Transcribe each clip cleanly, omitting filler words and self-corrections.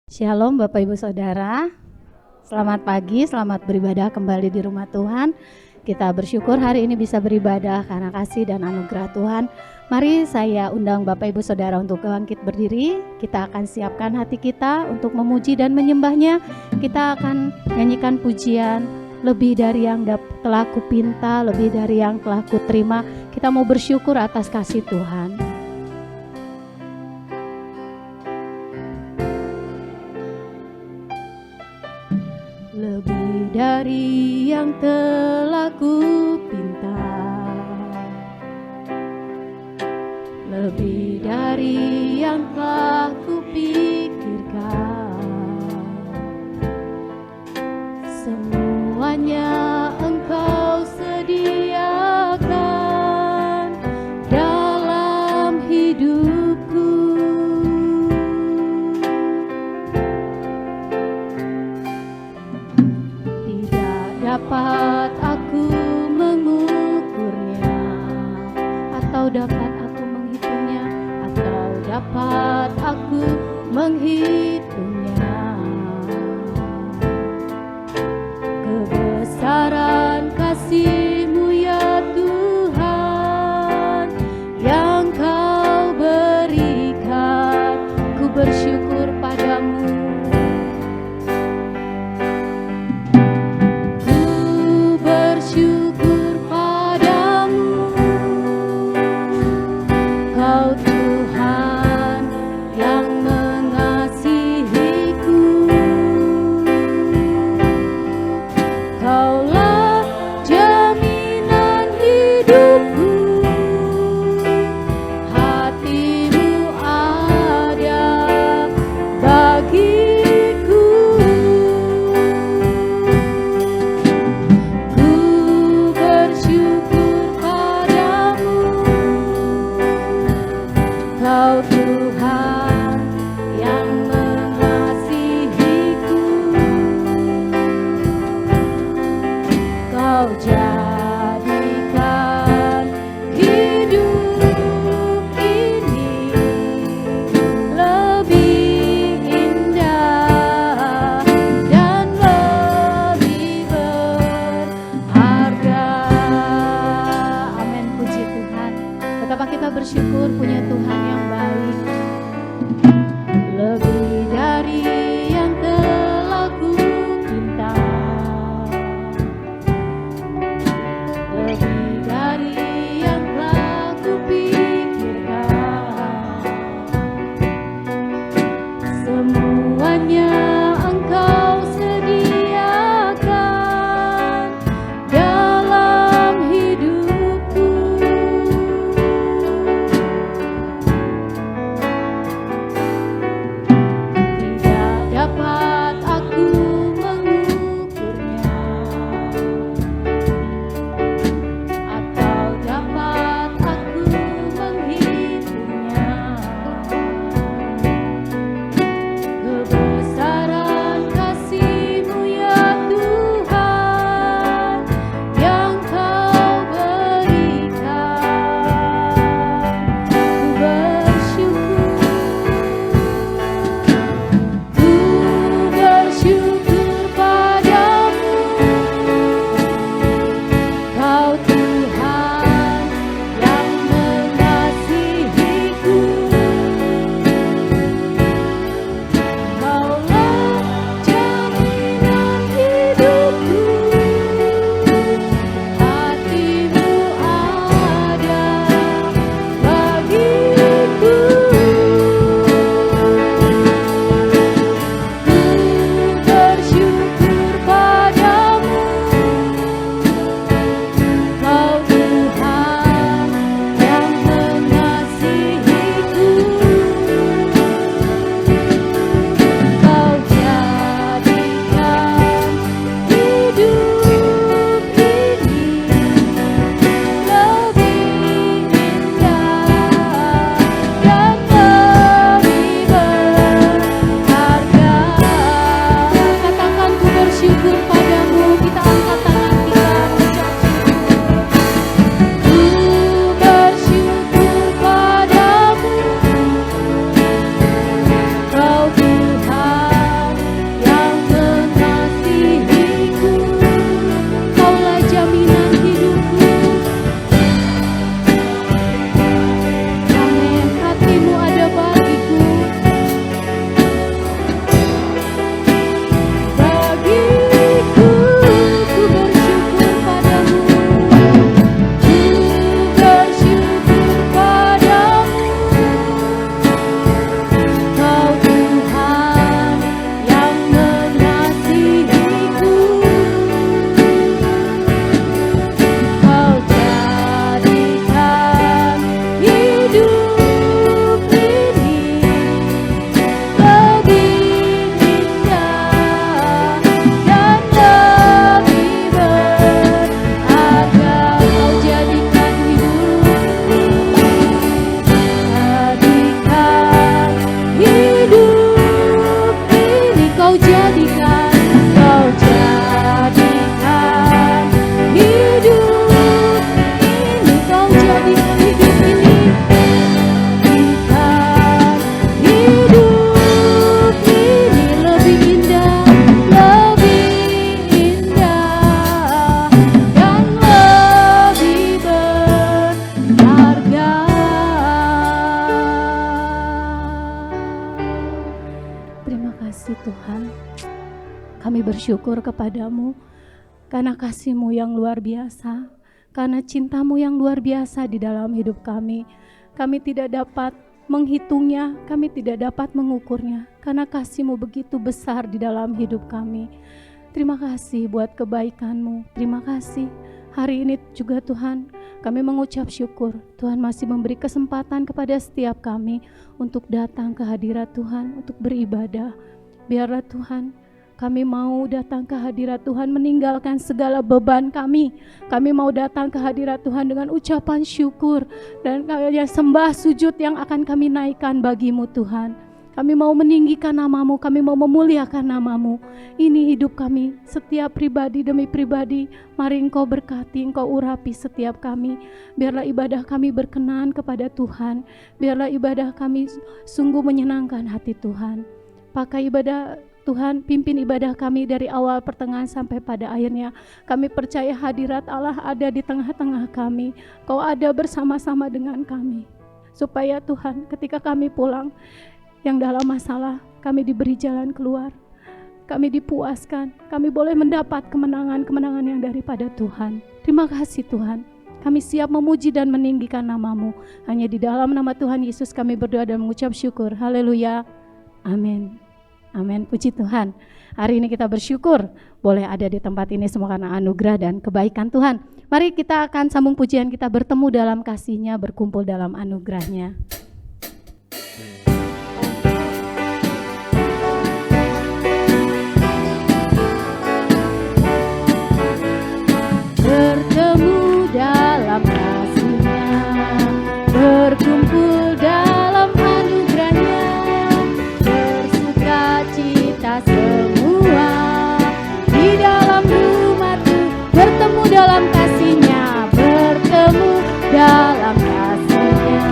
Shalom Bapak Ibu Saudara, selamat pagi, selamat beribadah kembali di rumah Tuhan. Kita bersyukur hari ini bisa beribadah karena kasih dan anugerah Tuhan. Mari saya undang Bapak Ibu Saudara untuk bangkit berdiri. Kita akan siapkan hati kita untuk memuji dan menyembahnya. Kita akan nyanyikan pujian, lebih dari yang telah kupinta, lebih dari yang telah kuterima. Kita mau bersyukur atas kasih Tuhan. Lebih dari yang telah kupinta, lebih dari yang telah kupikirkan, semuanya Engkau sediakan dalam hidupku. Dapat aku mengukurnya, atau dapat aku menghitungnya, atau dapat aku menghitungnya. Kebesaran kasih-Mu ya Tuhan, yang Kau berikan, ku bersyukur padamu. Bye. kasih Tuhan. Kami bersyukur kepadamu karena kasih-Mu yang luar biasa, karena cinta-Mu yang luar biasa di dalam hidup kami. Kami tidak dapat menghitungnya, kami tidak dapat mengukurnya, karena kasih-Mu begitu besar di dalam hidup kami. Terima kasih buat kebaikan-Mu, terima kasih. Hari ini juga Tuhan, kami mengucap syukur, Tuhan masih memberi kesempatan kepada setiap kami untuk datang ke hadirat Tuhan, untuk beribadah. Biarlah Tuhan, kami mau datang ke hadirat Tuhan meninggalkan segala beban kami. Kami mau datang ke hadirat Tuhan dengan ucapan syukur dan sembah sujud yang akan kami naikkan bagi-Mu Tuhan. Kami mau meninggikan nama-Mu, kami mau memuliakan nama-Mu. Ini hidup kami, setiap pribadi demi pribadi. Mari Engkau berkati, Engkau urapi setiap kami. Biarlah ibadah kami berkenan kepada Tuhan. Biarlah ibadah kami sungguh menyenangkan hati Tuhan. Pakai ibadah Tuhan, pimpin ibadah kami dari awal pertengahan sampai pada akhirnya. Kami percaya hadirat Allah ada di tengah-tengah kami. Kau ada bersama-sama dengan kami. Supaya Tuhan, ketika kami pulang, yang dalam masalah, kami diberi jalan keluar, kami dipuaskan, kami boleh mendapat kemenangan-kemenangan yang daripada Tuhan. Terima kasih Tuhan, kami siap memuji dan meninggikan nama-Mu. Hanya di dalam nama Tuhan Yesus kami berdoa dan mengucap syukur. Haleluya, amin. Amin, puji Tuhan. Hari ini kita bersyukur boleh ada di tempat ini semua karena anugerah dan kebaikan Tuhan. Mari kita akan sambung pujian kita, bertemu dalam kasih-Nya, berkumpul dalam anugerah-Nya. Bertemu dalam kasih-Nya, berkumpul dalam anugerah-Nya, bersuka cita semua di dalam rumah-Ku. Bertemu dalam kasih-Nya, bertemu dalam kasih-Nya,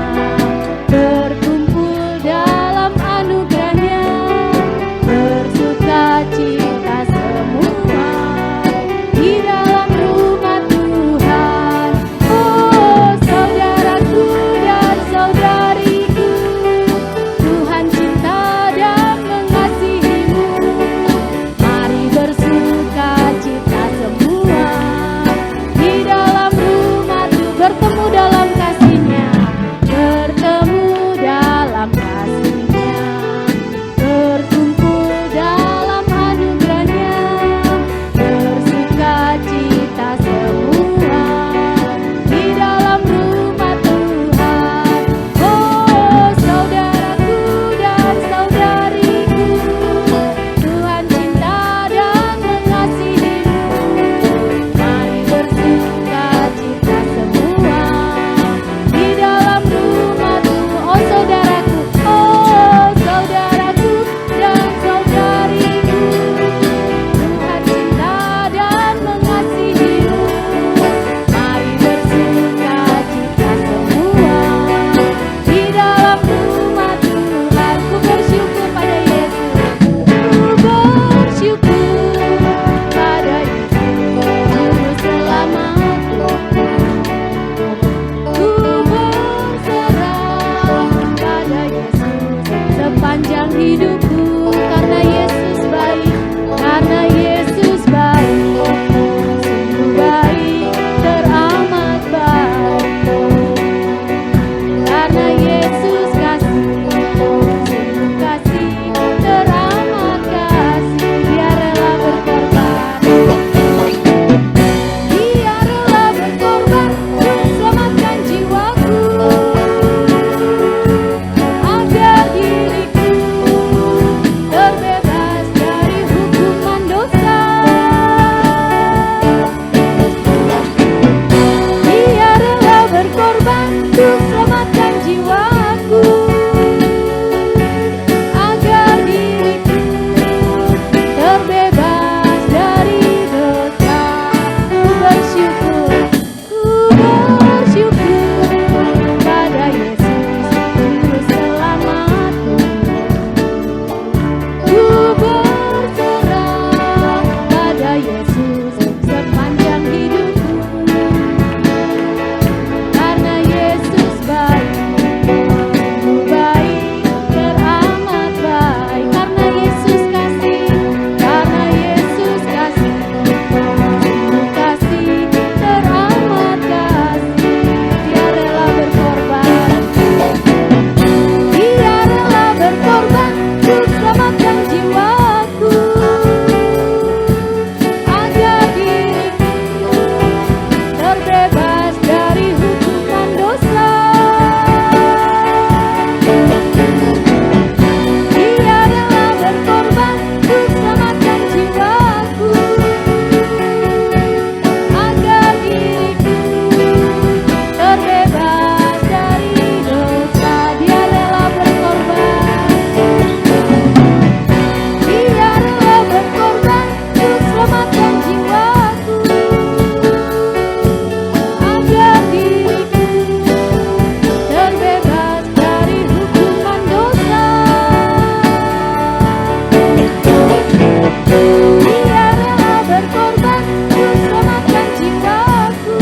Dia rela berkorban untuk selamatkan jiwaku,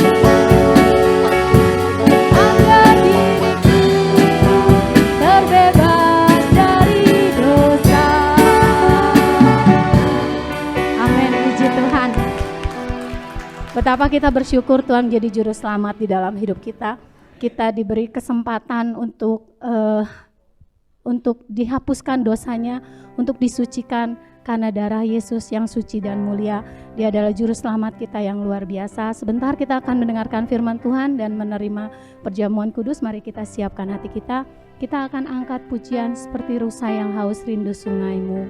agar diriku terbebas dari dosa. Amin, puji Tuhan. Betapa kita bersyukur Tuhan menjadi juru selamat di dalam hidup kita. Kita diberi kesempatan untuk dihapuskan dosanya, untuk disucikan karena darah Yesus yang suci dan mulia. Dia adalah juru selamat kita yang luar biasa. Sebentar kita akan mendengarkan firman Tuhan dan menerima perjamuan kudus. Mari kita siapkan hati kita. Kita akan angkat pujian seperti rusa yang haus rindu sungaimu.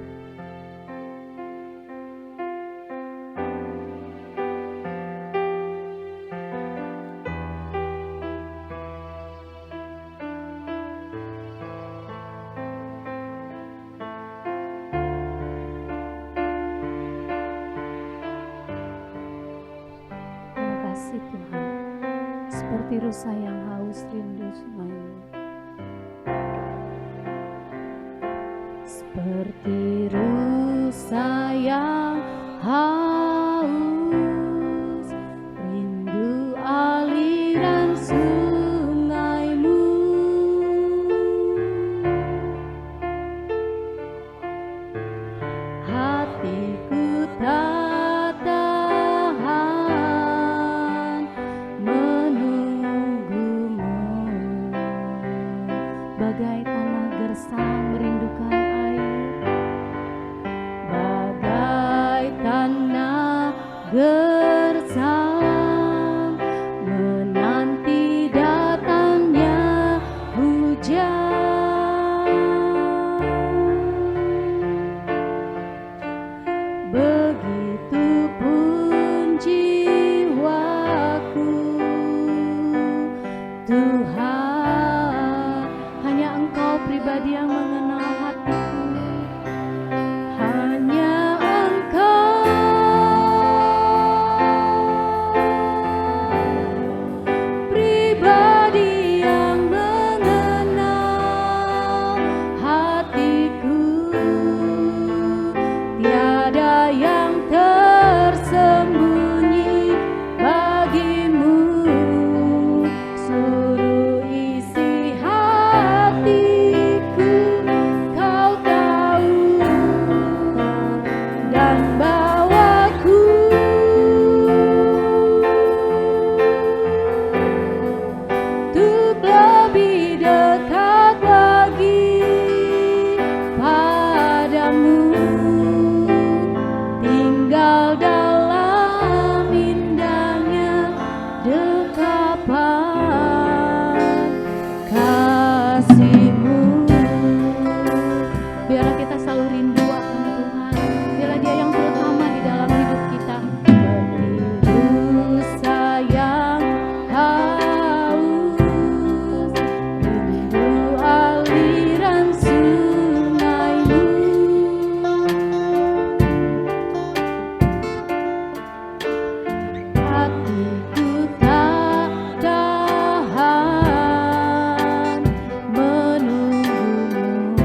Seperti rusa yang haus rindu sungaimu, seperti rusa yang haus rindu aliran sungaimu, hatiku tak tahan bagai tanah gersang merindukan air, bagai tanah gersang menanti datangnya hujan. Begitupun jiwaku, Tuhan, hanya Engkau pribadi yang mengenal hatiku. Hanya Engkau pribadi yang mengenal hatiku. Tiada yang tersembunyi bagimu. Suruh isi hatiku, Kau tahu, dan bawaku untuk lebih dekat lagi padamu, tinggal dalam indahnya dekapan kasih-Mu. Biarlah kita selalu rindu akan Tuhan. Biarlah Dia yang terutama di dalam hidup kita. Seperti rusa yang haus rindu aliran sungaimu, hatiku tak tahan menunggumu,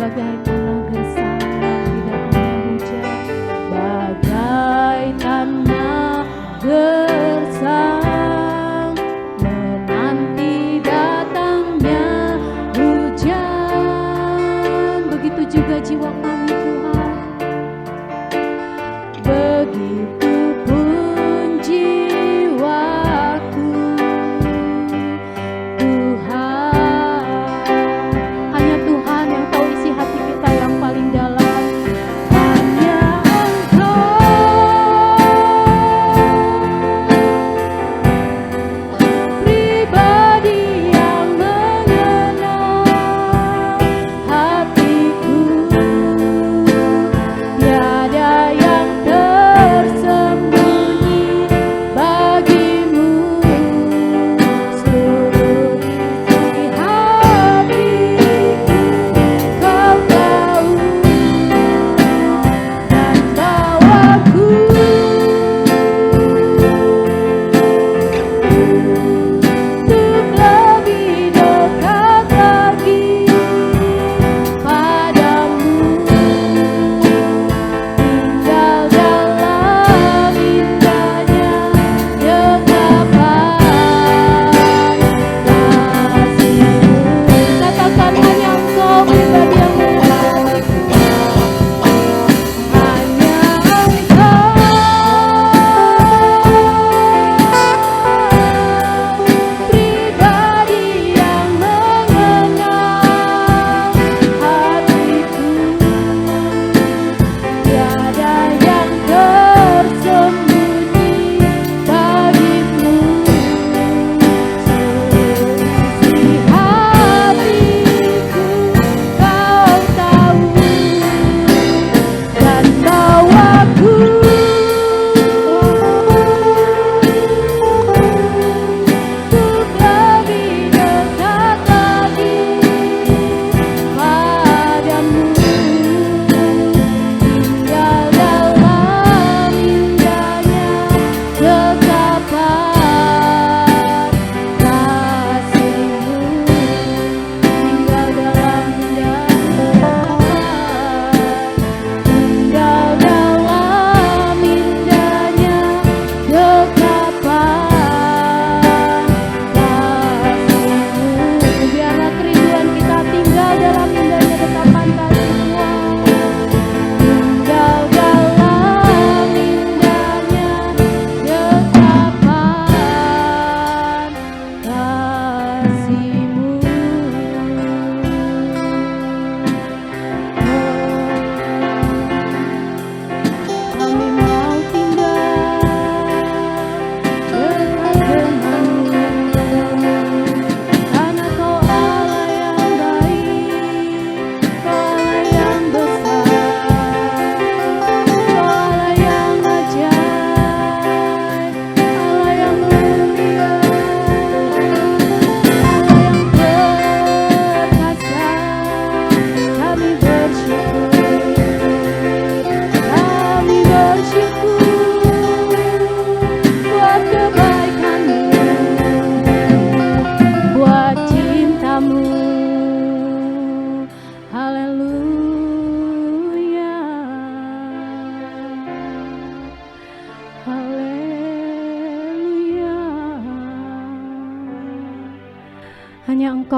bagai tanah gersang tidak pernah hujan, bagai tanah gersang menanti datangnya hujan. Begitu juga jiwa kami Tuhan. Begitupun jiwaku, Tuhan, hanya Tuhan yang tahu isi hati kita yang paling dalam. Hanya Engkau pribadi yang mengenal hatiku.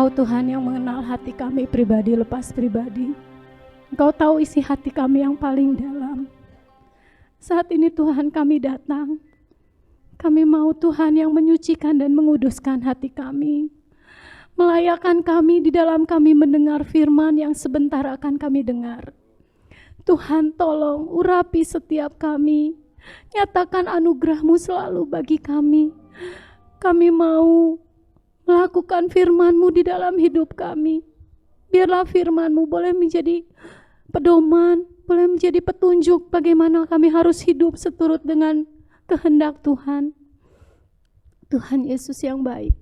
Engkau Tuhan yang mengenal hati kami pribadi lepas pribadi. Engkau tahu isi hati kami yang paling dalam. Saat ini Tuhan kami datang. Kami mau Tuhan yang menyucikan dan menguduskan hati kami. Melayakkan kami di dalam kami mendengar firman yang sebentar akan kami dengar. Tuhan tolong urapi setiap kami. Nyatakan anugerah-Mu selalu bagi kami. Kami mau melakukan firman-Mu di dalam hidup kami. Biarlah firman-Mu boleh menjadi pedoman, boleh menjadi petunjuk bagaimana kami harus hidup seturut dengan kehendak Tuhan. Tuhan Yesus yang baik,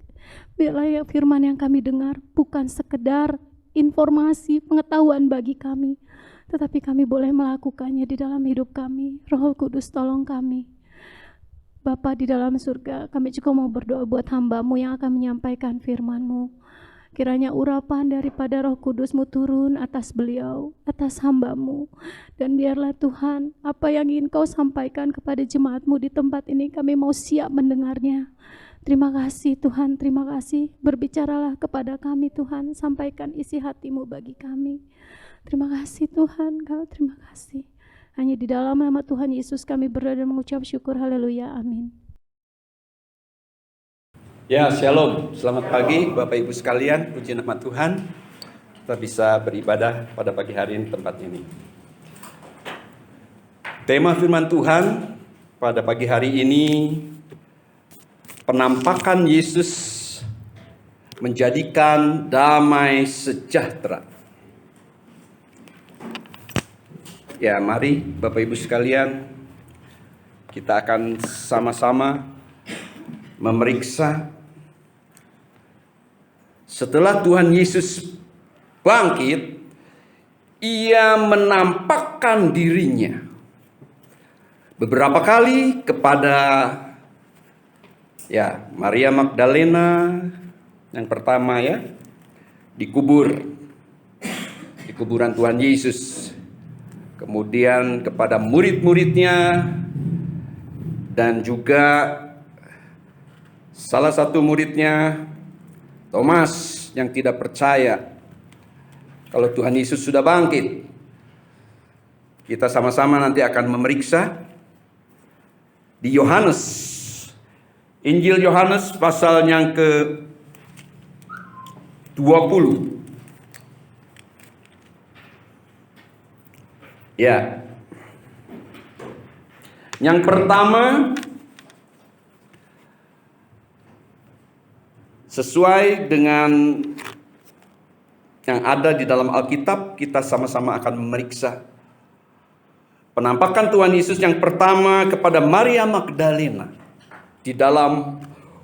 biarlah ya firman yang kami dengar bukan sekedar informasi, pengetahuan bagi kami, tetapi kami boleh melakukannya di dalam hidup kami. Roh Kudus tolong kami. Bapa di dalam surga, kami juga mau berdoa buat hamba-Mu yang akan menyampaikan firman-Mu. Kiranya urapan daripada Roh Kudus-Mu turun atas beliau, atas hamba-Mu. Dan biarlah Tuhan, apa yang ingin Kau sampaikan kepada jemaat-Mu di tempat ini, kami mau siap mendengarnya. Terima kasih Tuhan, terima kasih. Berbicaralah kepada kami Tuhan, sampaikan isi hati-Mu bagi kami. Terima kasih Tuhan, Kau terima kasih. Hanya di dalam nama Tuhan Yesus kami berdoa dan mengucap syukur, haleluya, amin. Ya, shalom. Selamat pagi Bapak Ibu sekalian. Puji nama Tuhan. Kita bisa beribadah pada pagi hari ini di tempat ini. Tema firman Tuhan pada pagi hari ini, penampakan Yesus menjadikan damai sejahtera. Ya, mari Bapak Ibu sekalian, kita akan sama-sama memeriksa setelah Tuhan Yesus bangkit, Ia menampakkan dirinya beberapa kali kepada Maria Magdalena yang pertama di kuburan Tuhan Yesus. Kemudian kepada murid-muridnya dan juga salah satu muridnya Thomas yang tidak percaya kalau Tuhan Yesus sudah bangkit. Kita sama-sama nanti akan memeriksa di Yohanes, Injil Yohanes pasal yang ke-20. Ya. Yang pertama, sesuai dengan yang ada di dalam Alkitab, kita sama-sama akan memeriksa penampakan Tuhan Yesus yang pertama kepada Maria Magdalena di dalam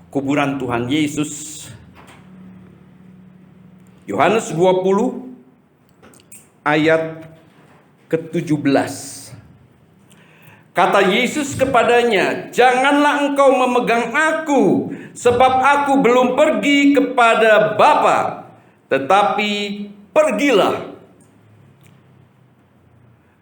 kuburan Tuhan Yesus. Yohanes 20 ayat ke-17. Kata Yesus kepadanya, "Janganlah engkau memegang aku, sebab aku belum pergi kepada Bapa, tetapi pergilah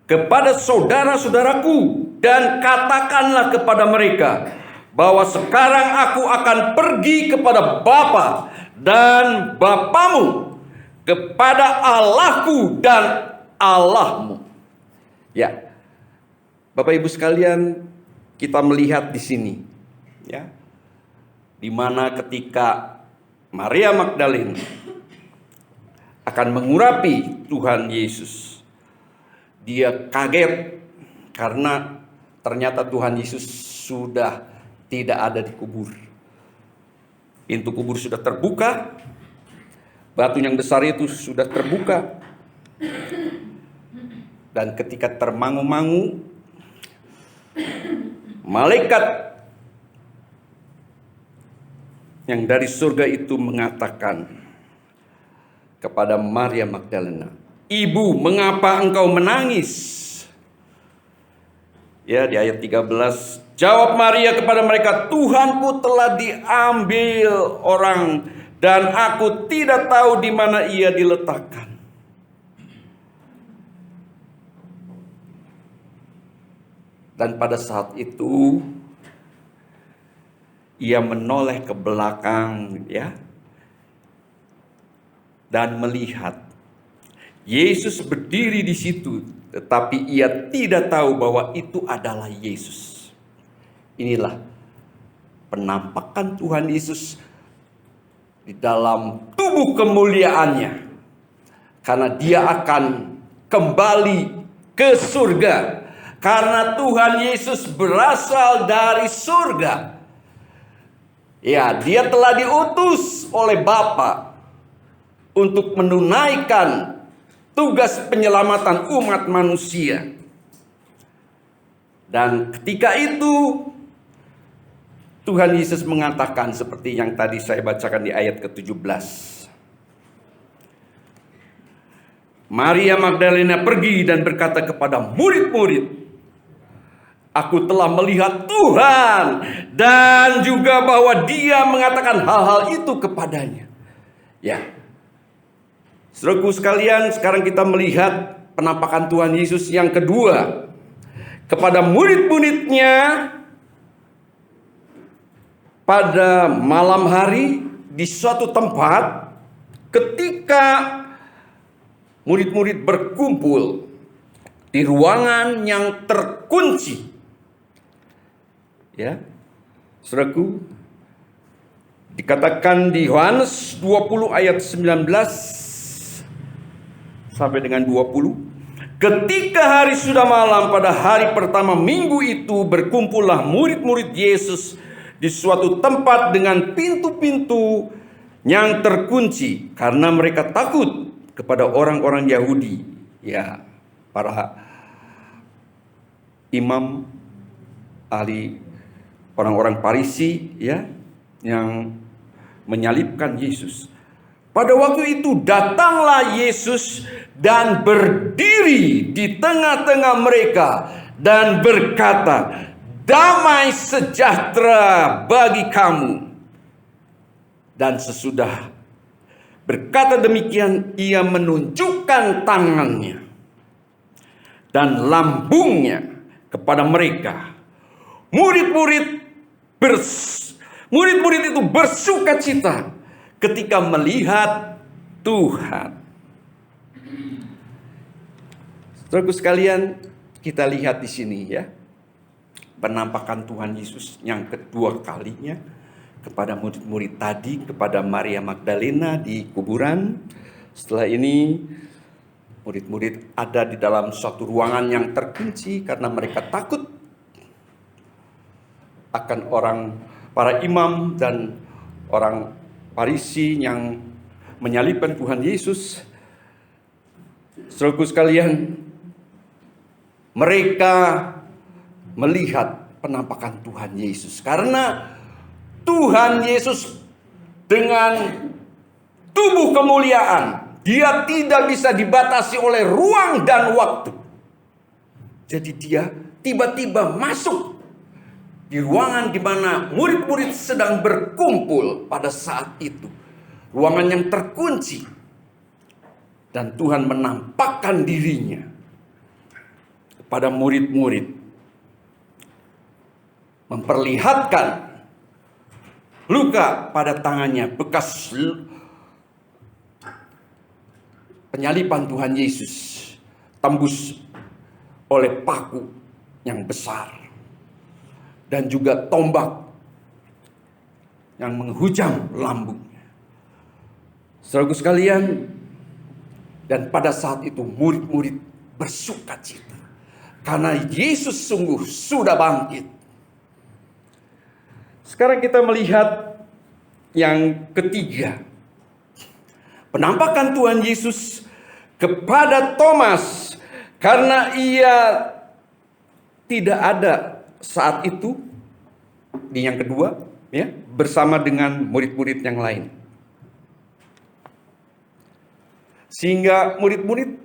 kepada saudara-saudaraku dan katakanlah kepada mereka bahwa sekarang aku akan pergi kepada Bapa dan Bapamu, kepada Allahku dan Allahmu." Ya. Bapak Ibu sekalian, kita melihat di sini di mana ketika Maria Magdalena akan mengurapi Tuhan Yesus, dia kaget karena ternyata Tuhan Yesus sudah tidak ada di kubur. Pintu kubur sudah terbuka, batu yang besar itu sudah terbuka, dan ketika termangu-mangu, malaikat yang dari surga itu mengatakan kepada Maria Magdalena, "Ibu, mengapa engkau menangis?" Ya, di ayat 13, jawab Maria kepada mereka, "Tuhanku telah diambil orang dan aku tidak tahu di mana ia diletakkan." Dan pada saat itu ia menoleh ke belakang, dan melihat Yesus berdiri di situ, tetapi ia tidak tahu bahwa itu adalah Yesus. Inilah penampakan Tuhan Yesus di dalam tubuh kemuliaannya, karena dia akan kembali ke surga, karena Tuhan Yesus berasal dari surga. Ya, dia telah diutus oleh Bapa untuk menunaikan tugas penyelamatan umat manusia. Dan ketika itu Tuhan Yesus mengatakan seperti yang tadi saya bacakan di ayat ke-17. Maria Magdalena pergi dan berkata kepada murid-murid, "Aku telah melihat Tuhan," dan juga bahwa dia mengatakan hal-hal itu kepadanya. Ya, saudaraku sekalian, sekarang kita melihat penampakan Tuhan Yesus yang kedua kepada murid-muridnya pada malam hari di suatu tempat ketika murid-murid berkumpul di ruangan yang terkunci. Ya, saudaraku, dikatakan di Yohanes 20 ayat 19 sampai dengan 20. Ketika hari sudah malam pada hari pertama minggu itu, berkumpullah murid-murid Yesus di suatu tempat dengan pintu-pintu yang terkunci, karena mereka takut kepada orang-orang Yahudi. Ya, para imam, ahli, orang-orang Farisi, ya, yang menyalibkan Yesus. Pada waktu itu datanglah Yesus dan berdiri di tengah-tengah mereka dan berkata, "Damai sejahtera bagi kamu." Dan sesudah berkata demikian, ia menunjukkan tangannya dan lambungnya kepada mereka. Murid-murid itu bersuka cita ketika melihat Tuhan. Saudaraku sekalian, kita lihat di sini ya, penampakan Tuhan Yesus yang kedua kalinya kepada murid-murid tadi, kepada Maria Magdalena di kuburan. Setelah ini murid-murid ada di dalam suatu ruangan yang terkunci karena mereka takut akan para imam dan orang Farisi yang menyalibkan Tuhan Yesus. Saudaraku sekalian, mereka melihat penampakan Tuhan Yesus karena Tuhan Yesus dengan tubuh kemuliaan, dia tidak bisa dibatasi oleh ruang dan waktu. Jadi dia tiba-tiba masuk di ruangan di mana murid-murid sedang berkumpul pada saat itu. Ruangan yang terkunci. Dan Tuhan menampakkan dirinya kepada murid-murid. Memperlihatkan luka pada tangannya, bekas penyaliban Tuhan Yesus, tembus oleh paku yang besar. Dan juga tombak yang menghujam lambungnya. Saudaraku sekalian, dan pada saat itu murid-murid bersuka cita karena Yesus sungguh sudah bangkit. Sekarang kita melihat yang ketiga, penampakan Tuhan Yesus kepada Thomas, karena ia tidak ada saat itu di yang kedua, ya, bersama dengan murid-murid yang lain. Sehingga murid-murid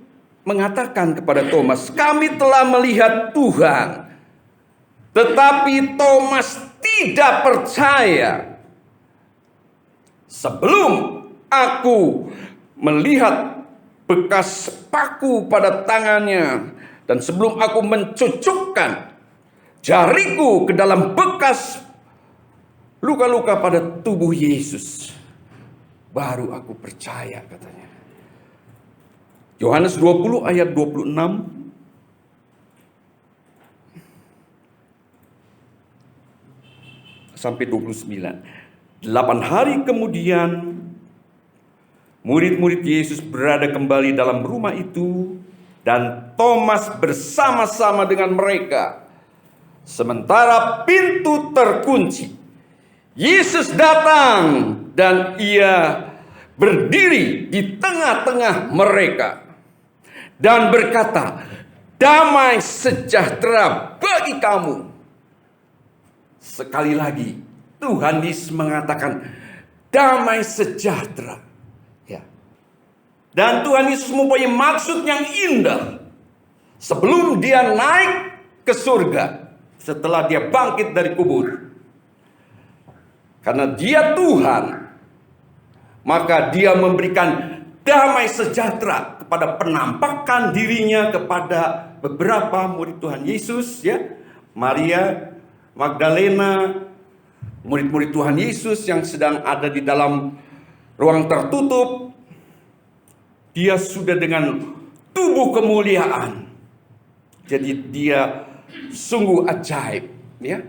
mengatakan kepada Thomas, "Kami telah melihat Tuhan." Tetapi Thomas tidak percaya. "Sebelum aku melihat bekas paku pada tangannya, dan sebelum aku mencucukkan jariku ke dalam bekas luka-luka pada tubuh Yesus, baru aku percaya," katanya. Yohanes 20 ayat 26 sampai 29. 8 hari kemudian murid-murid Yesus berada kembali dalam rumah itu, dan Thomas bersama-sama dengan mereka. Sementara pintu terkunci, Yesus datang dan ia berdiri di tengah-tengah mereka dan berkata, "Damai sejahtera bagi kamu." Sekali lagi Tuhan Yesus mengatakan damai sejahtera. Ya. Dan Tuhan Yesus mempunyai maksud yang indah sebelum dia naik ke surga, setelah dia bangkit dari kubur. Karena dia Tuhan, maka dia memberikan damai sejahtera kepada penampakan dirinya kepada beberapa murid Tuhan Yesus, ya. Maria Magdalena, murid-murid Tuhan Yesus yang sedang ada di dalam ruang tertutup. Dia sudah dengan tubuh kemuliaan. Jadi dia sungguh ajaib, ya.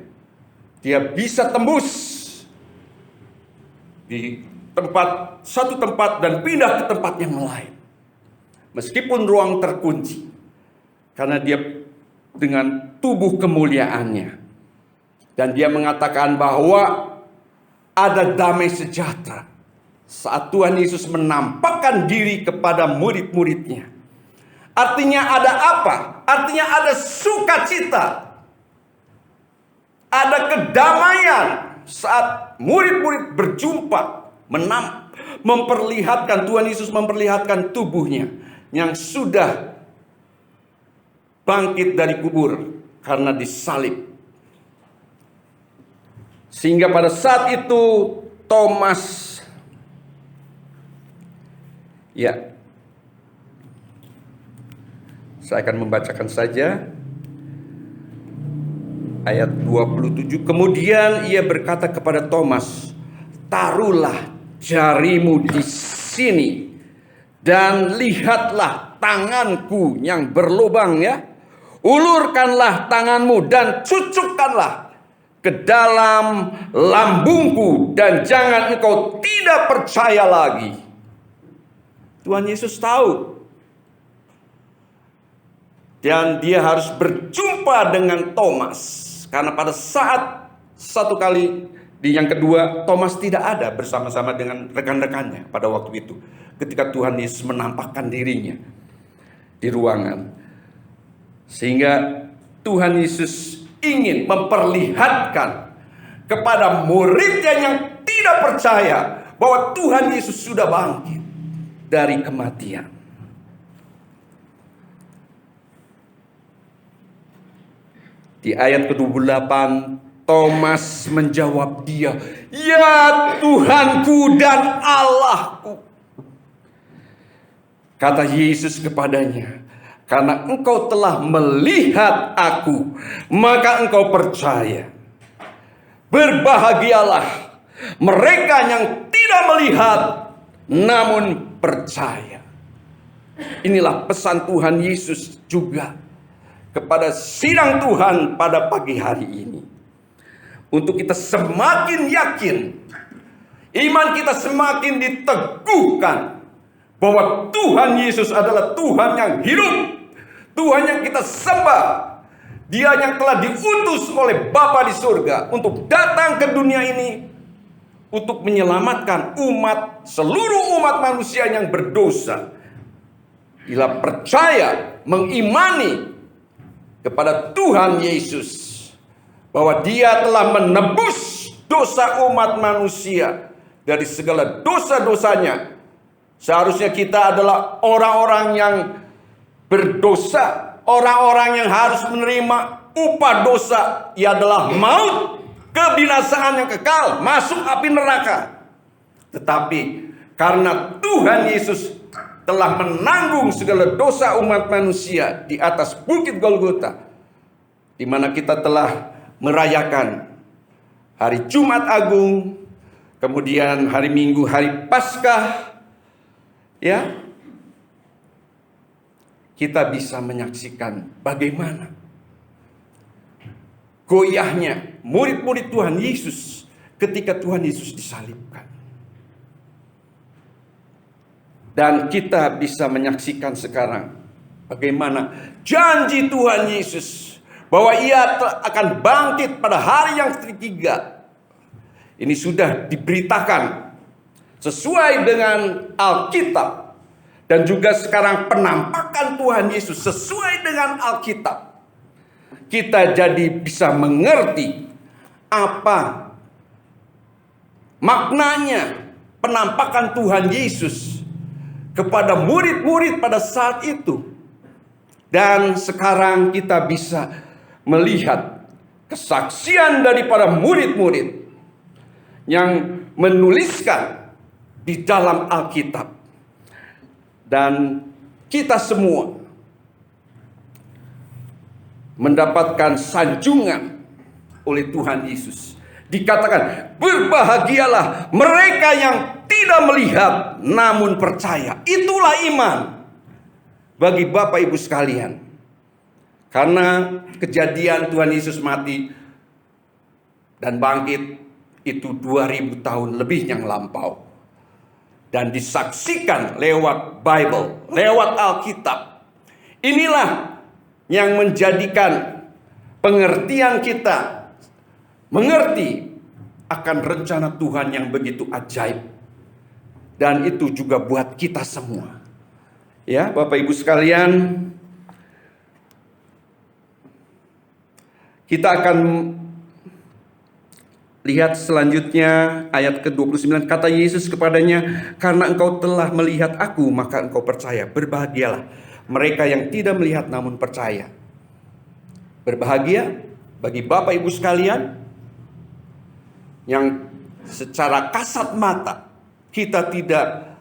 Dia bisa tembus di satu tempat dan pindah ke tempat yang lain. Meskipun ruang terkunci. Karena dia dengan tubuh kemuliaannya. Dan dia mengatakan bahwa ada damai sejahtera saat Tuhan Yesus menampakkan diri kepada murid-muridnya. Artinya ada apa? Artinya ada sukacita. Ada kedamaian saat murid-murid berjumpa, memperlihatkan, Tuhan Yesus memperlihatkan tubuhnya yang sudah bangkit dari kubur karena disalib. Sehingga pada saat itu Thomas, ya, saya akan membacakan saja ayat 27. Kemudian ia berkata kepada Thomas, "Taruhlah jarimu di sini dan lihatlah tanganku yang berlubang, ya. Ulurkanlah tanganmu dan cucukkanlah ke dalam lambungku, dan jangan engkau tidak percaya lagi." Tuhan Yesus tahu. Dan dia harus berjumpa dengan Thomas. Karena pada saat satu kali, di yang kedua, Thomas tidak ada bersama-sama dengan rekan-rekannya pada waktu itu. Ketika Tuhan Yesus menampakkan dirinya di ruangan. Sehingga Tuhan Yesus ingin memperlihatkan kepada muridnya yang tidak percaya bahwa Tuhan Yesus sudah bangkit dari kematian. Di ayat ke-28, Thomas menjawab dia, "Ya Tuhanku dan Allahku." Kata Yesus kepadanya, "Karena engkau telah melihat aku, maka engkau percaya. Berbahagialah mereka yang tidak melihat, namun percaya." Inilah pesan Tuhan Yesus juga kepada sidang Tuhan pada pagi hari ini. Untuk kita semakin yakin, iman kita semakin diteguhkan bahwa Tuhan Yesus adalah Tuhan yang hidup, Tuhan yang kita sembah. Dia yang telah diutus oleh Bapa di surga untuk datang ke dunia ini untuk menyelamatkan seluruh umat manusia yang berdosa. Bila percaya, mengimani kepada Tuhan Yesus, bahwa Dia telah menebus dosa umat manusia dari segala dosa-dosanya. Seharusnya kita adalah orang-orang yang berdosa, orang-orang yang harus menerima upah dosa, ia adalah maut, kebinasaan yang kekal, masuk api neraka. Tetapi karena Tuhan Yesus telah menanggung segala dosa umat manusia di atas bukit Golgota, di mana kita telah merayakan hari Jumat Agung, kemudian hari Minggu, hari Paskah, ya. kita bisa menyaksikan bagaimana goyahnya murid-murid Tuhan Yesus ketika Tuhan Yesus disalibkan. Dan kita bisa menyaksikan sekarang bagaimana janji Tuhan Yesus bahwa Ia akan bangkit pada hari yang ketiga. Ini sudah diberitakan sesuai dengan Alkitab. Dan juga sekarang penampakan Tuhan Yesus sesuai dengan Alkitab. Kita jadi bisa mengerti apa maknanya penampakan Tuhan Yesus kepada murid-murid pada saat itu. Dan sekarang kita bisa melihat kesaksian daripada murid-murid yang menuliskan di dalam Alkitab. Dan kita semua mendapatkan sanjungan oleh Tuhan Yesus. Dikatakan, berbahagialah mereka yang tidak melihat namun percaya. Itulah iman bagi Bapak Ibu sekalian. Karena kejadian Tuhan Yesus mati dan bangkit itu 2000 tahun lebih yang lampau. Dan disaksikan lewat Bible, lewat Alkitab. Inilah yang menjadikan pengertian kita mengerti akan rencana Tuhan yang begitu ajaib. Dan itu juga buat kita semua. Ya, Bapak Ibu sekalian, kita akan lihat selanjutnya ayat ke-29. Kata Yesus kepadanya, karena engkau telah melihat aku, maka engkau percaya. Berbahagialah mereka yang tidak melihat namun percaya. Berbahagia bagi Bapak Ibu sekalian yang secara kasat mata kita tidak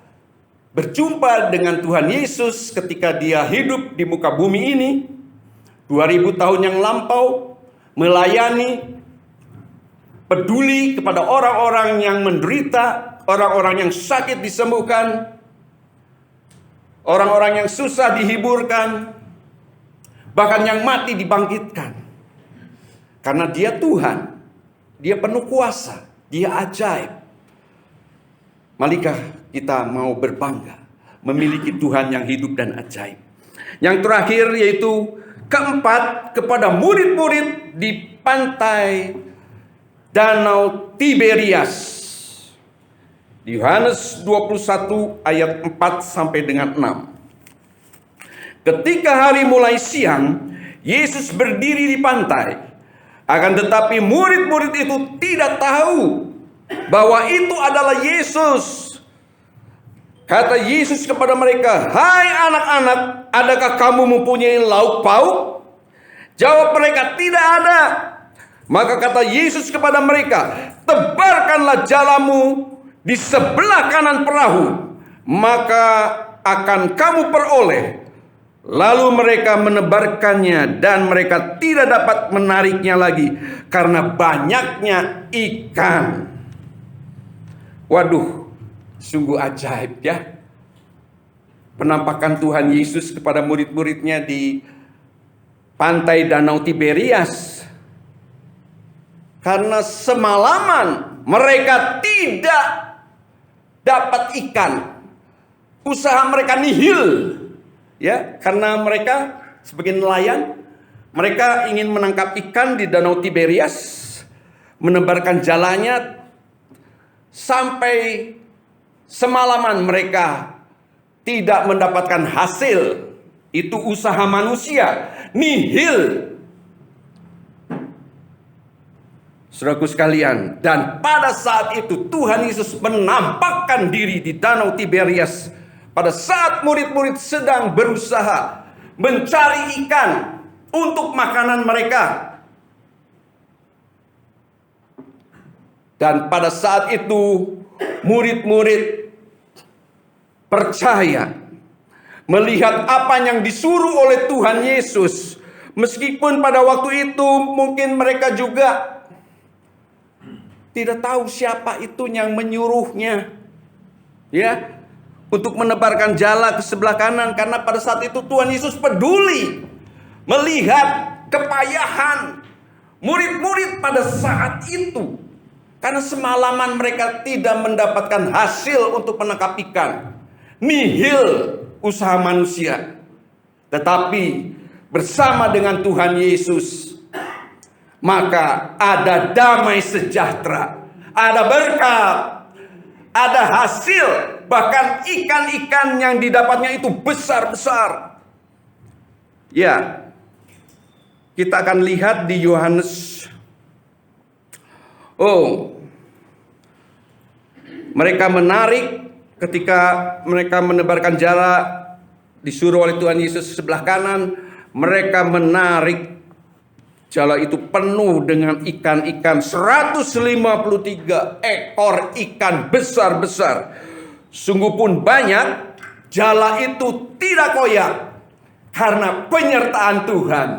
berjumpa dengan Tuhan Yesus ketika Dia hidup di muka bumi ini 2000 tahun yang lampau, melayani, peduli kepada orang-orang yang menderita, orang-orang yang sakit disembuhkan, orang-orang yang susah dihiburkan, bahkan yang mati dibangkitkan. Karena Dia Tuhan, Dia penuh kuasa, Dia ajaib. Malikah kita mau berbangga memiliki Tuhan yang hidup dan ajaib. Yang terakhir yaitu keempat, kepada murid-murid di pantai Danau Tiberias. Di Yohanes 21 ayat 4 sampai dengan 6. Ketika hari mulai siang, Yesus berdiri di pantai. Akan tetapi murid-murid itu tidak tahu bahwa itu adalah Yesus. Kata Yesus kepada mereka, "Hai anak-anak, adakah kamu mempunyai lauk pauk?" Jawab mereka, "Tidak ada." Maka kata Yesus kepada mereka, "Tebarkanlah jalamu di sebelah kanan perahu, maka akan kamu peroleh." Lalu mereka menebarkannya dan mereka tidak dapat menariknya lagi karena banyaknya ikan. Waduh, sungguh ajaib ya. Penampakan Tuhan Yesus kepada murid-muridnya di pantai Danau Tiberias. Karena semalaman mereka tidak dapat ikan. Usaha mereka nihil. Ya, karena mereka sebagai nelayan, mereka ingin menangkap ikan di Danau Tiberias, menebarkan jalannya sampai semalaman mereka tidak mendapatkan hasil. Itu usaha manusia, nihil. Saudaraku sekalian, dan pada saat itu Tuhan Yesus menampakkan diri di Danau Tiberias. Pada saat murid-murid sedang berusaha mencari ikan untuk makanan mereka. Dan pada saat itu murid-murid percaya melihat apa yang disuruh oleh Tuhan Yesus. Meskipun pada waktu itu mungkin mereka juga tidak tahu siapa itu yang menyuruhnya. Ya. untuk menebarkan jala ke sebelah kanan, karena pada saat itu Tuhan Yesus peduli melihat kepayahan murid-murid pada saat itu, karena semalaman mereka tidak mendapatkan hasil untuk menangkap ikan. Nihil usaha manusia. Tetapi bersama dengan Tuhan Yesus, maka ada damai sejahtera, ada berkat, ada hasil. Bahkan ikan-ikan yang didapatnya itu besar-besar. Ya, kita akan lihat di Yohanes. Mereka menarik ketika mereka menebarkan jala, disuruh oleh Tuhan Yesus sebelah kanan. Mereka menarik jala itu penuh dengan ikan-ikan, 153 ekor ikan besar-besar. Sungguh pun banyak. Jala itu tidak koyak karena penyertaan Tuhan.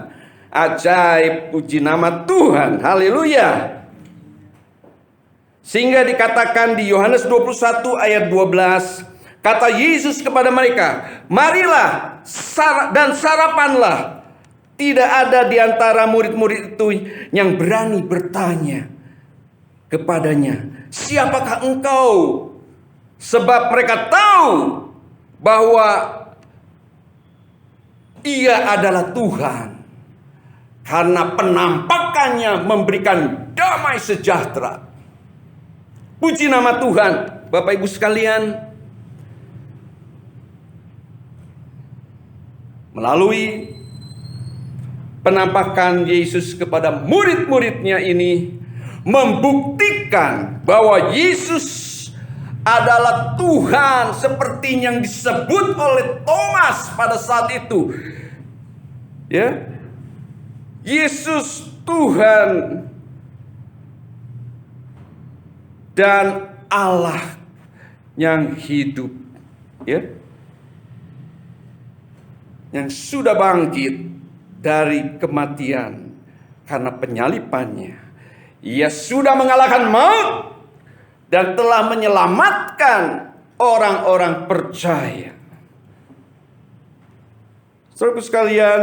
Ajaib, puji nama Tuhan. Haleluya. Sehingga dikatakan di Yohanes 21 ayat 12, kata Yesus kepada mereka, marilah dan sarapanlah. Tidak ada di antara murid-murid itu yang berani bertanya kepadanya, siapakah engkau? Sebab mereka tahu bahwa Ia adalah Tuhan. Karena penampakannya memberikan damai sejahtera. Puji nama Tuhan. Bapak Ibu sekalian, melalui penampakan Yesus kepada murid-muridnya ini membuktikan bahwa Yesus adalah Tuhan seperti yang disebut oleh Thomas pada saat itu. Ya. Yesus Tuhan dan Allah yang hidup, ya. Yang sudah bangkit dari kematian karena penyalipannya. Ia sudah mengalahkan maut dan telah menyelamatkan orang-orang percaya. Saudara sekalian,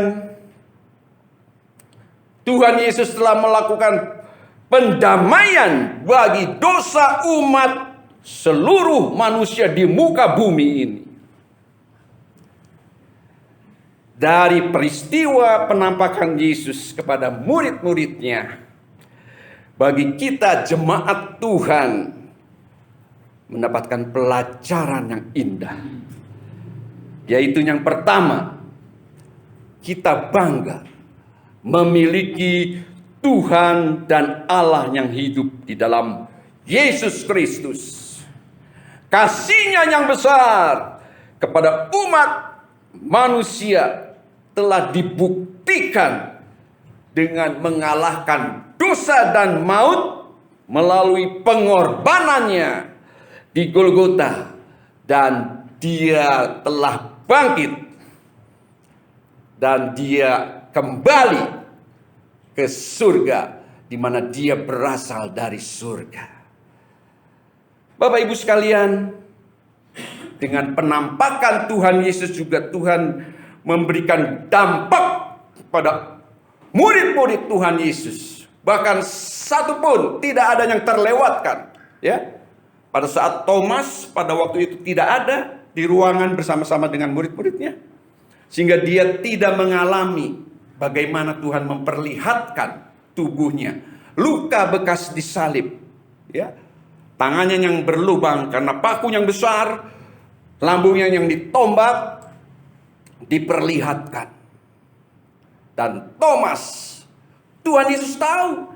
Tuhan Yesus telah melakukan pendamaian bagi dosa umat seluruh manusia di muka bumi ini. Dari peristiwa penampakan Yesus kepada murid-muridnya, bagi kita jemaat Tuhan mendapatkan pelajaran yang indah. Yaitu yang pertama, kita bangga memiliki Tuhan dan Allah yang hidup di dalam Yesus Kristus. Kasih-Nya yang besar kepada umat manusia telah dibuktikan dengan mengalahkan dosa dan maut melalui pengorbanannya di Golgota, dan Dia telah bangkit dan Dia kembali ke surga, di mana Dia berasal dari surga. Bapak Ibu sekalian, dengan penampakan Tuhan Yesus juga Tuhan memberikan dampak pada murid-murid Tuhan Yesus. Bahkan satu pun tidak ada yang terlewatkan. Ya, pada saat Thomas pada waktu itu tidak ada di ruangan bersama-sama dengan murid-muridnya, sehingga dia tidak mengalami bagaimana Tuhan memperlihatkan tubuhnya, luka bekas disalib, ya, tangannya yang berlubang karena paku yang besar, lambungnya yang ditombak, diperlihatkan. Dan Thomas, Tuhan Yesus tahu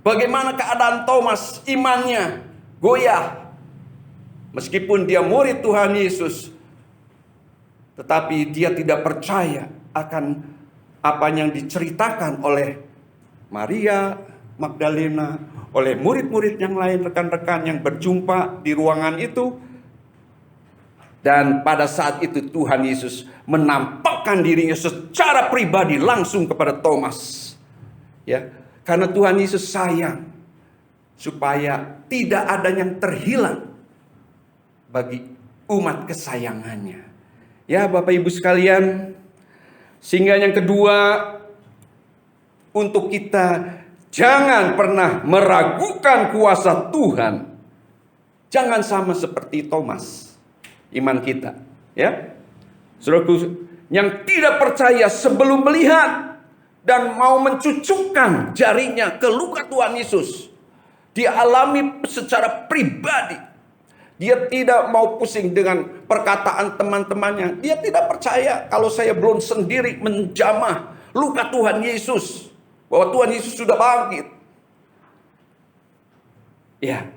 bagaimana keadaan Thomas, imannya goyah. Meskipun dia murid Tuhan Yesus, tetapi dia tidak percaya akan apa yang diceritakan oleh Maria Magdalena, oleh murid-murid yang lain, rekan-rekan yang berjumpa di ruangan itu. Dan pada saat itu Tuhan Yesus menampakkan dirinya secara pribadi langsung kepada Thomas. Ya, karena Tuhan Yesus sayang supaya tidak ada yang terhilang bagi umat kesayangannya. Ya Bapak Ibu sekalian, sehingga yang kedua, untuk kita jangan pernah meragukan kuasa Tuhan. Jangan sama seperti Thomas, iman kita. Ya, saudaraku, yang tidak percaya sebelum melihat dan mau mencucukkan jarinya ke luka Tuhan Yesus. Dia alami secara pribadi. Dia tidak mau pusing dengan perkataan teman-temannya. Dia tidak percaya kalau saya belum sendiri menjamah luka Tuhan Yesus, bahwa Tuhan Yesus sudah bangkit. Ya,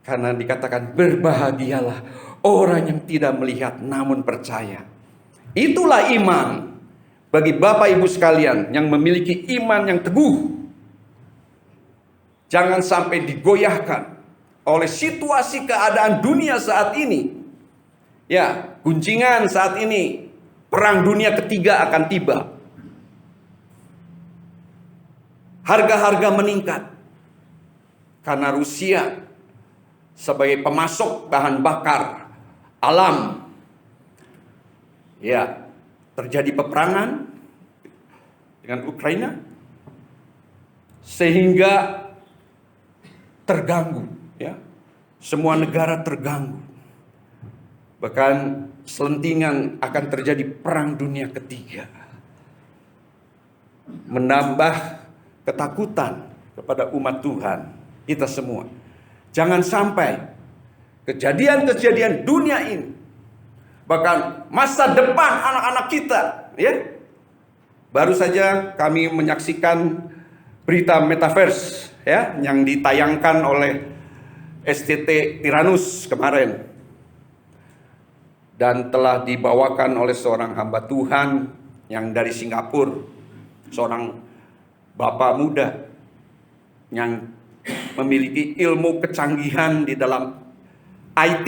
karena dikatakan berbahagialah orang yang tidak melihat namun percaya. Itulah iman bagi Bapak Ibu sekalian yang memiliki iman yang teguh. Jangan sampai digoyahkan oleh situasi keadaan dunia saat ini. Ya, guncingan saat ini, perang dunia ketiga akan tiba. Harga-harga meningkat karena Rusia sebagai pemasok bahan bakar alam. Ya, terjadi peperangan dengan Ukraina sehingga terganggu, ya. Semua negara terganggu. Bahkan selentingan akan terjadi perang dunia ketiga. Menambah ketakutan kepada umat Tuhan, kita semua. Jangan sampai kejadian-kejadian dunia ini, bahkan masa depan anak-anak kita, ya. Baru saja kami menyaksikan berita metaverse, ya, yang ditayangkan oleh STT Tyrannus kemarin, dan telah dibawakan oleh seorang hamba Tuhan yang dari Singapura, seorang bapak muda yang memiliki ilmu kecanggihan di dalam IT,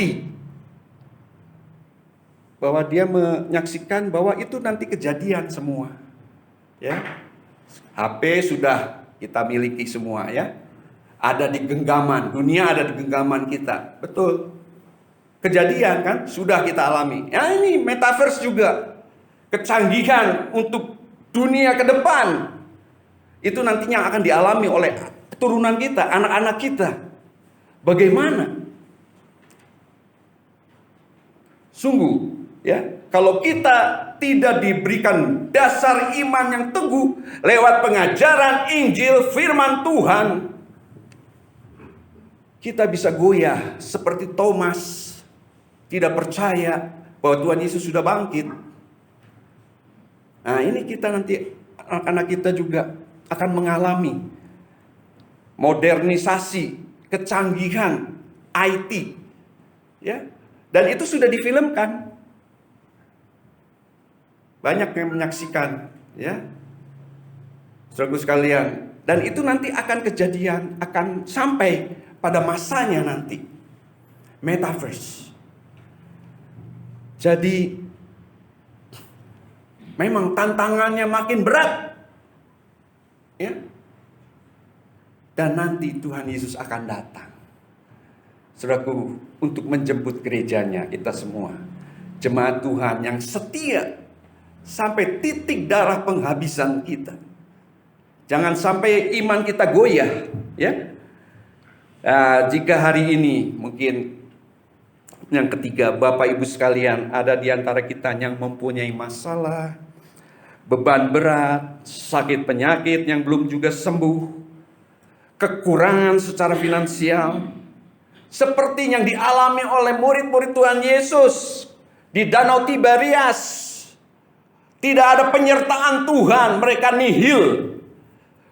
bahwa dia menyaksikan bahwa itu nanti kejadian semua, ya. HP sudah kita miliki semua, ya. Ada di genggaman, dunia ada di genggaman kita. Betul. Kejadian kan sudah kita alami. Ya, ini metaverse juga. Kecanggihan untuk dunia ke depan. Itu nantinya akan dialami oleh keturunan kita, anak-anak kita. Bagaimana? Sungguh, ya, kalau kita tidak diberikan dasar iman yang teguh lewat pengajaran Injil firman Tuhan, kita bisa goyah seperti Thomas, tidak percaya bahwa Tuhan Yesus sudah bangkit. Nah, ini kita nanti, anak-anak kita juga akan mengalami modernisasi, kecanggihan IT, ya. Dan itu sudah difilmkan. Banyak yang menyaksikan, ya. Saudaraku sekalian, dan itu nanti akan kejadian, akan sampai pada masanya nanti. Metaverse. Jadi memang tantangannya makin berat, ya. Dan nanti Tuhan Yesus akan datang, saudaraku, untuk menjemput gerejanya, kita semua, jemaat Tuhan yang setia sampai titik darah penghabisan kita. Jangan sampai iman kita goyah, ya. Jika hari ini mungkin yang ketiga, Bapak Ibu sekalian, ada di antara kita yang mempunyai masalah, beban berat, sakit penyakit yang belum juga sembuh, kekurangan secara finansial, seperti yang dialami oleh murid-murid Tuhan Yesus di Danau Tiberias. Tidak ada penyertaan Tuhan, mereka nihil.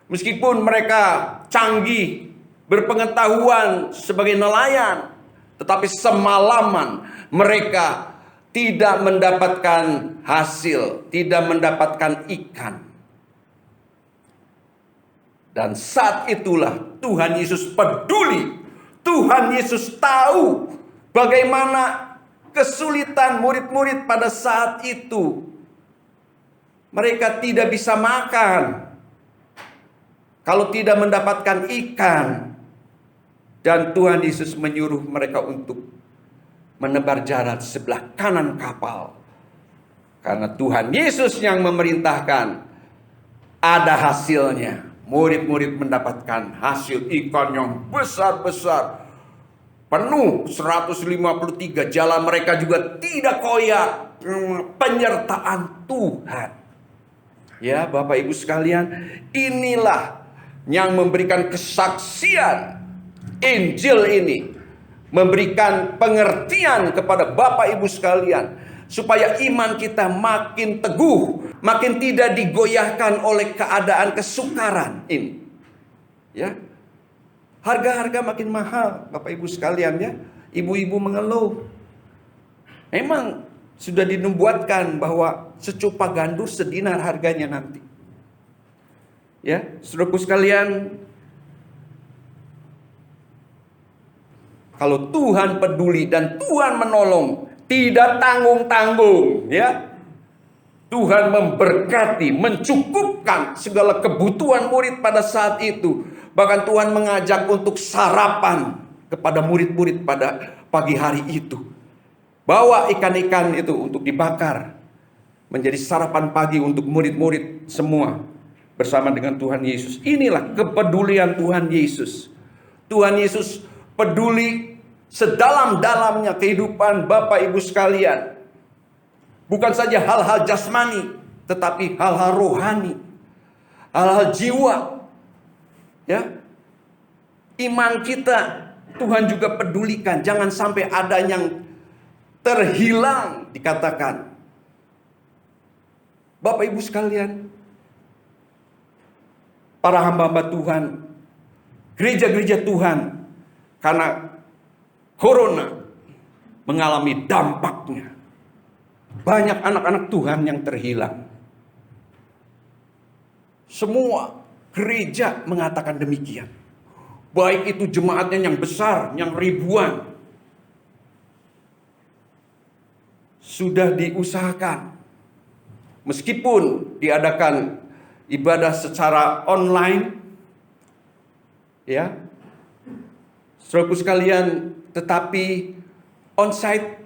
Meskipun mereka canggih, berpengetahuan sebagai nelayan, tetapi semalaman mereka tidak mendapatkan hasil, tidak mendapatkan ikan. Dan saat itulah Tuhan Yesus peduli. Tuhan Yesus tahu bagaimana kesulitan murid-murid pada saat itu. Mereka tidak bisa makan kalau tidak mendapatkan ikan. Dan Tuhan Yesus menyuruh mereka untuk menebar jalan sebelah kanan kapal. Karena Tuhan Yesus yang memerintahkan, ada hasilnya. Murid-murid mendapatkan hasil ikan yang besar-besar. Penuh 153, jala mereka juga tidak koyak. Penyertaan Tuhan. Ya, Bapak Ibu sekalian, inilah yang memberikan kesaksian Injil ini, memberikan pengertian kepada Bapak Ibu sekalian, supaya iman kita makin teguh, makin tidak digoyahkan oleh keadaan kesukaran ini. Ya, harga-harga makin mahal, Bapak Ibu sekalian ya. Ibu-ibu mengeluh. Memang sudah dinubuatkan bahwa secupa gandus sedinar harganya nanti. Ya, saudaraku sekalian, kalau Tuhan peduli dan Tuhan menolong, tidak tanggung-tanggung, ya. Tuhan memberkati, mencukupkan segala kebutuhan murid pada saat itu. Bahkan Tuhan mengajak untuk sarapan kepada murid-murid pada pagi hari itu. Bawa ikan-ikan itu untuk dibakar, menjadi sarapan pagi untuk murid-murid semua bersama dengan Tuhan Yesus. Inilah kepedulian Tuhan Yesus. Tuhan Yesus peduli sedalam-dalamnya kehidupan Bapak Ibu sekalian. Bukan saja hal-hal jasmani, tetapi hal-hal rohani, hal-hal jiwa. Ya, iman kita Tuhan juga pedulikan. Jangan sampai ada yang terhilang, dikatakan. Bapak Ibu sekalian, para hamba-hamba Tuhan, gereja-gereja Tuhan, karena corona mengalami dampaknya. Banyak anak-anak Tuhan yang terhilang. Semua gereja mengatakan demikian. Baik itu jemaatnya yang besar, yang ribuan. Sudah diusahakan. Meskipun diadakan ibadah secara online, ya, saudaraku sekalian, tetapi onsite,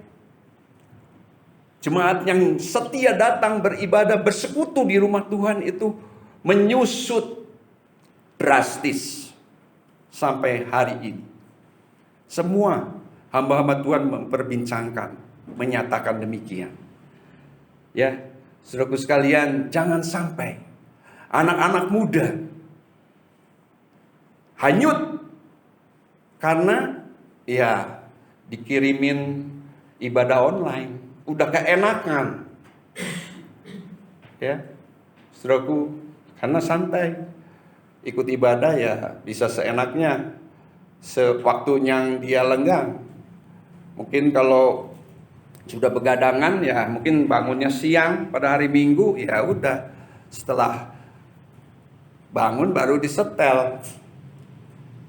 jemaat yang setia datang beribadah, bersekutu di rumah Tuhan itu menyusut drastis sampai hari ini. Semua hamba-hamba Tuhan memperbincangkan, menyatakan demikian. Ya, saudaraku sekalian, jangan sampai anak-anak muda hanyut karena ya dikirimin ibadah online. Udah keenakan. Ya, saudaraku, karena santai. Ikut ibadah ya bisa seenaknya, sewaktu yang dia lenggang. Mungkin kalau sudah begadangan ya mungkin bangunnya siang pada hari Minggu, ya udah setelah bangun baru disetel.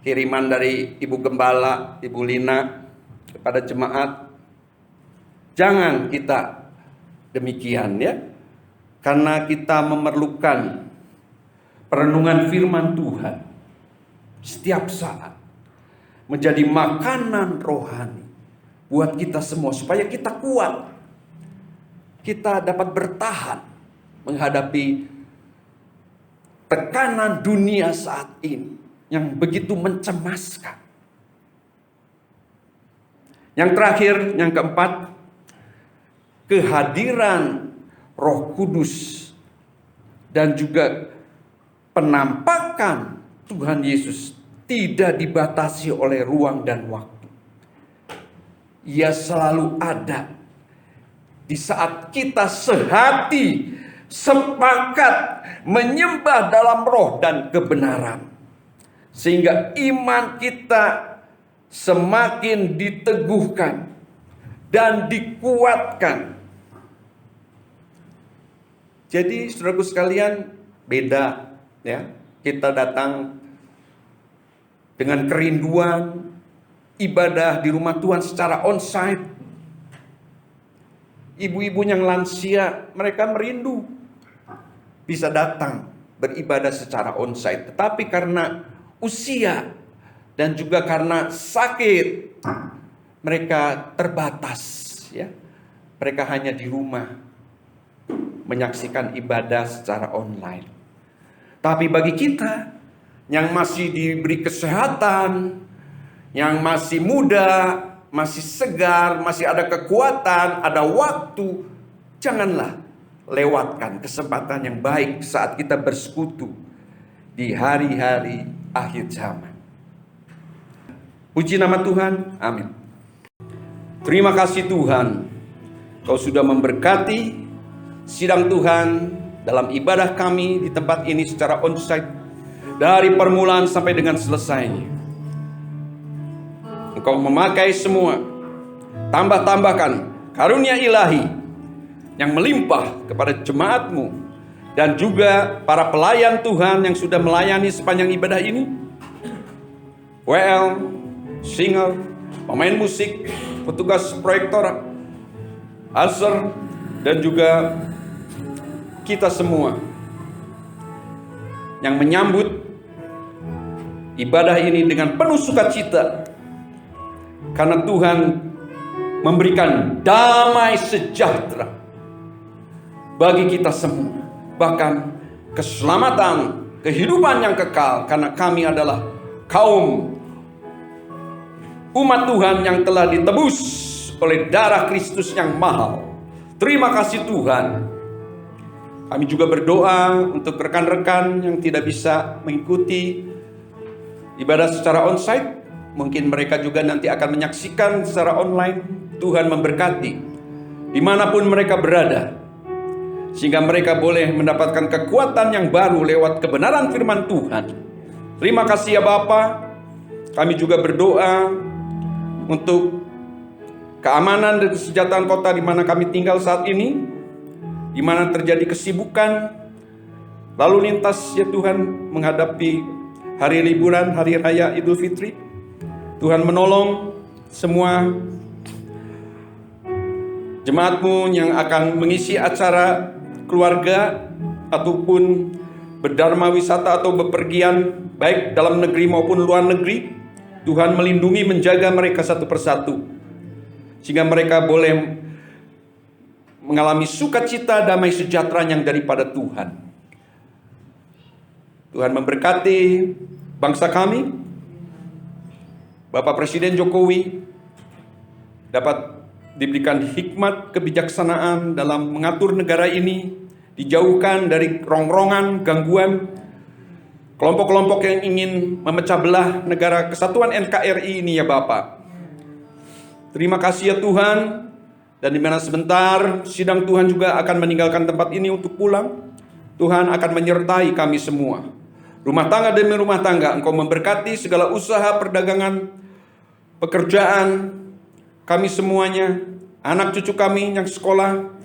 Kiriman dari Ibu Gembala, Ibu Lina kepada jemaat. Jangan kita demikian ya. Karena kita memerlukan perenungan firman Tuhan setiap saat. Menjadi makanan rohani buat kita semua supaya kita kuat. Kita dapat bertahan menghadapi tekanan dunia saat ini yang begitu mencemaskan. Yang terakhir, yang keempat, kehadiran Roh Kudus dan juga penampakan Tuhan Yesus tidak dibatasi oleh ruang dan waktu. Ia selalu ada di saat kita sehati, sepakat menyembah dalam roh dan kebenaran. Sehingga iman kita semakin diteguhkan dan dikuatkan. Jadi saudaraku sekalian, beda ya. Kita datang dengan kerinduan ibadah di rumah Tuhan secara onsite. Ibu-ibu yang lansia, mereka merindu bisa datang beribadah secara onsite. Tetapi karena usia dan juga karena sakit, mereka terbatas, ya. Mereka hanya di rumah menyaksikan ibadah secara online. Tapi bagi kita yang masih diberi kesehatan, yang masih muda, masih segar, masih ada kekuatan, ada waktu, janganlah lewatkan kesempatan yang baik saat kita bersekutu di hari-hari akhir zaman. Puji nama Tuhan, amin. Terima kasih Tuhan, Kau sudah memberkati sidang Tuhan dalam ibadah kami di tempat ini secara onsite, dari permulaan sampai dengan selesainya. Engkau memakai semua, tambahkan karunia ilahi yang melimpah kepada jemaat-Mu dan juga para pelayan Tuhan yang sudah melayani sepanjang ibadah ini. WL, singer, pemain musik, petugas proyektor, usher, dan juga kita semua yang menyambut ibadah ini dengan penuh sukacita, karena Tuhan memberikan damai sejahtera bagi kita semua, bahkan keselamatan, kehidupan yang kekal, karena kami adalah kaum umat Tuhan yang telah ditebus oleh darah Kristus yang mahal. Terima kasih Tuhan. Kami juga berdoa untuk rekan-rekan yang tidak bisa mengikuti ibadah secara onsite. Mungkin mereka juga nanti akan menyaksikan secara online. Tuhan memberkati dimanapun mereka berada, sehingga mereka boleh mendapatkan kekuatan yang baru lewat kebenaran firman Tuhan. Terima kasih ya Bapa. Kami juga berdoa untuk keamanan dan kesejahteraan kota di mana kami tinggal saat ini, di mana terjadi kesibukan lalu lintas ya Tuhan, menghadapi hari liburan, hari raya Idul Fitri. Tuhan menolong semua jemaat-Mu yang akan mengisi acara keluarga ataupun berdharma wisata atau bepergian, baik dalam negeri maupun luar negeri. Tuhan melindungi, menjaga mereka satu persatu, sehingga mereka boleh mengalami sukacita, damai sejahtera yang daripada Tuhan. Tuhan memberkati bangsa kami. Bapak Presiden Jokowi dapat diberikan hikmat kebijaksanaan dalam mengatur negara ini, dijauhkan dari rongrongan, gangguan kelompok-kelompok yang ingin memecah belah negara kesatuan NKRI ini ya Bapak. Terima kasih ya Tuhan. Dan di mana sebentar sidang Tuhan juga akan meninggalkan tempat ini untuk pulang, Tuhan akan menyertai kami semua. Rumah tangga demi rumah tangga, Engkau memberkati segala usaha, perdagangan, pekerjaan kami semuanya, anak cucu kami yang sekolah,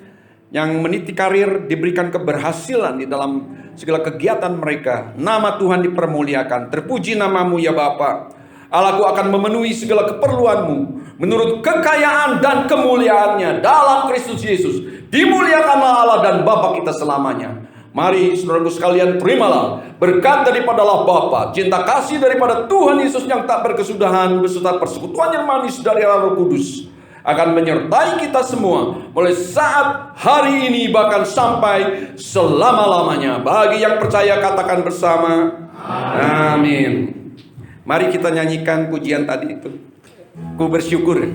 yang meniti karir, diberikan keberhasilan di dalam segala kegiatan mereka. Nama Tuhan dipermuliakan. Terpuji nama-Mu ya Bapa. Allahku akan memenuhi segala keperluan-Mu menurut kekayaan dan kemuliaannya dalam Kristus Yesus. Dimuliakanlah Allah dan Bapa kita selamanya. Mari saudaraku sekalian, terimalah berkat daripada Allah Bapa, cinta kasih daripada Tuhan Yesus yang tak berkesudahan, beserta persekutuan yang manis dari Roh Kudus akan menyertai kita semua mulai saat hari ini bahkan sampai selama-lamanya. Bagi yang percaya katakan bersama, amin. Mari kita nyanyikan pujian tadi itu. Ku bersyukur.